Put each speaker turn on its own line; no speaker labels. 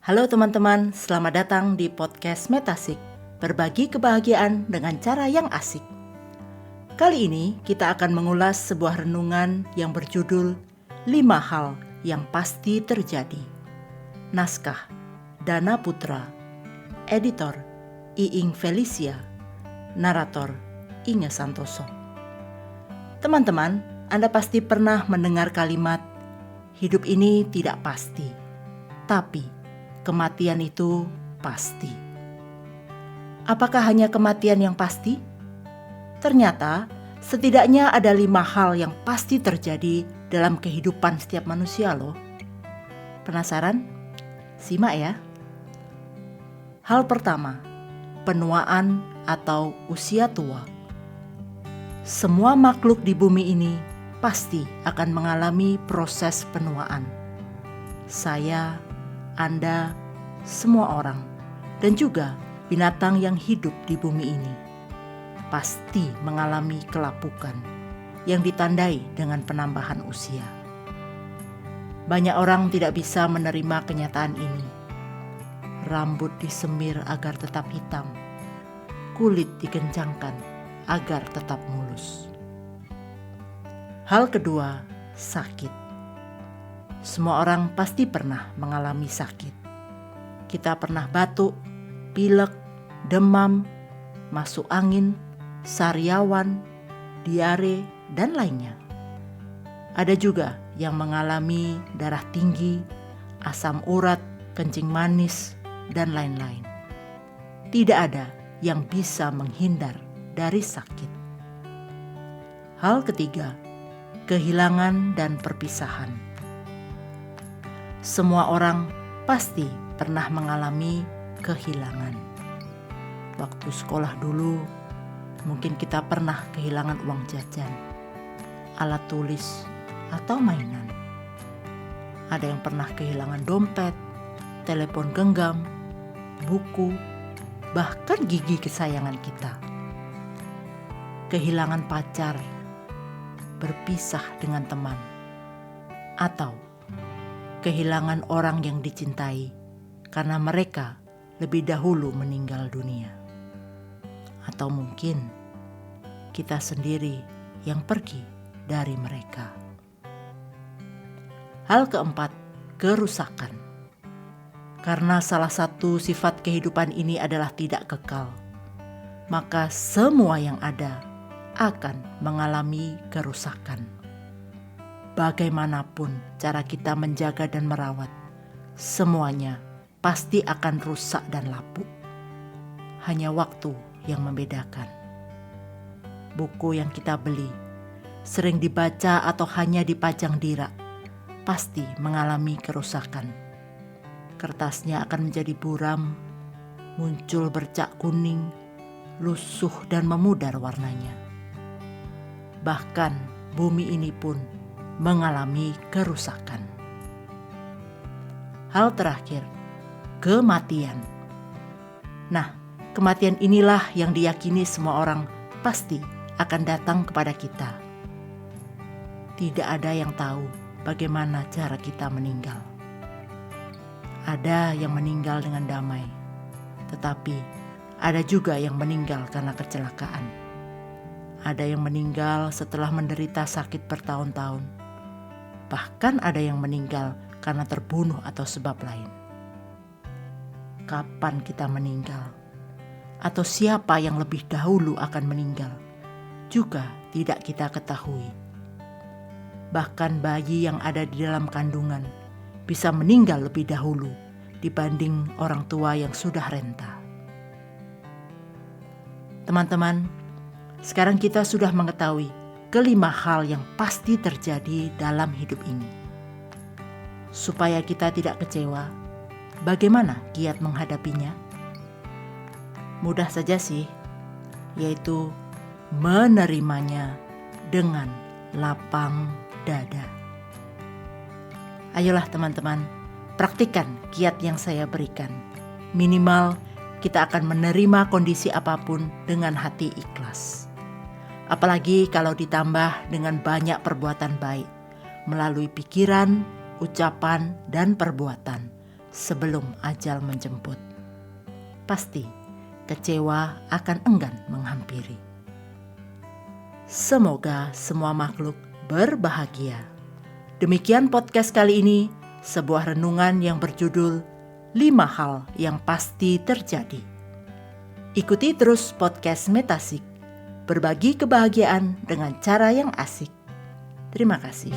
Halo teman-teman, selamat datang di podcast Metasik, berbagi kebahagiaan dengan cara yang asik. Kali ini kita akan mengulas sebuah renungan yang berjudul 5 hal yang pasti terjadi. Naskah Dana Putra, editor Iing Felicia, narator Inge Santoso. Teman-teman, Anda pasti pernah mendengar kalimat, hidup ini tidak pasti, tapi kematian itu pasti. Apakah hanya kematian yang pasti? Ternyata, setidaknya ada 5 hal yang pasti terjadi dalam kehidupan setiap manusia loh. Penasaran? Simak ya. Hal pertama, penuaan atau usia tua. Semua makhluk di bumi ini pasti akan mengalami proses penuaan. Saya, Anda, semua orang, dan juga binatang yang hidup di bumi ini pasti mengalami kelapukan yang ditandai dengan penambahan usia. Banyak orang tidak bisa menerima kenyataan ini. Rambut disemir agar tetap hitam, kulit dikencangkan agar tetap mulus. Hal kedua, sakit. Semua orang pasti pernah mengalami sakit. Kita pernah batuk, pilek, demam, masuk angin, sariawan, diare, dan lainnya. Ada juga yang mengalami darah tinggi, asam urat, kencing manis, dan lain-lain. Tidak ada yang bisa menghindar dari sakit. Hal ketiga, kehilangan dan perpisahan. Semua orang pasti pernah mengalami kehilangan. Waktu sekolah dulu, mungkin kita pernah kehilangan uang jajan, alat tulis, atau mainan. Ada yang pernah kehilangan dompet, telepon genggam, buku, bahkan gigi kesayangan kita. Kehilangan pacar, berpisah dengan teman, atau kehilangan orang yang dicintai karena mereka lebih dahulu meninggal dunia. Atau mungkin kita sendiri yang pergi dari mereka. Hal keempat, kerusakan. Karena salah satu sifat kehidupan ini adalah tidak kekal, maka semua yang ada akan mengalami kerusakan. Bagaimanapun cara kita menjaga dan merawat, semuanya pasti akan rusak dan lapuk. Hanya waktu yang membedakan. Buku yang kita beli, sering dibaca atau hanya dipajang di rak, pasti mengalami kerusakan. Kertasnya akan menjadi buram, muncul bercak kuning, lusuh dan memudar warnanya. Bahkan bumi ini pun mengalami kerusakan. Hal terakhir, kematian. Nah, kematian inilah yang diyakini semua orang pasti akan datang kepada kita. Tidak ada yang tahu bagaimana cara kita meninggal. Ada yang meninggal dengan damai, tetapi ada juga yang meninggal karena kecelakaan. Ada yang meninggal setelah menderita sakit bertahun-tahun. Bahkan ada yang meninggal karena terbunuh atau sebab lain. Kapan kita meninggal? Atau siapa yang lebih dahulu akan meninggal? Juga tidak kita ketahui. Bahkan bayi yang ada di dalam kandungan bisa meninggal lebih dahulu dibanding orang tua yang sudah renta. Teman-teman, sekarang kita sudah mengetahui kelima hal yang pasti terjadi dalam hidup ini. Supaya kita tidak kecewa, bagaimana kiat menghadapinya? Mudah saja sih, yaitu menerimanya dengan lapang dada. Ayolah teman-teman, praktikkan kiat yang saya berikan. Minimal kita akan menerima kondisi apapun dengan hati ikhlas. Apalagi kalau ditambah dengan banyak perbuatan baik, melalui pikiran, ucapan, dan perbuatan. sebelum ajal menjemput. Pasti kecewa akan enggan menghampiri. Semoga semua makhluk berbahagia. Demikian podcast kali ini, sebuah renungan yang berjudul 5 hal yang pasti terjadi. Ikuti terus podcast Metasik, berbagi kebahagiaan dengan cara yang asik. Terima kasih.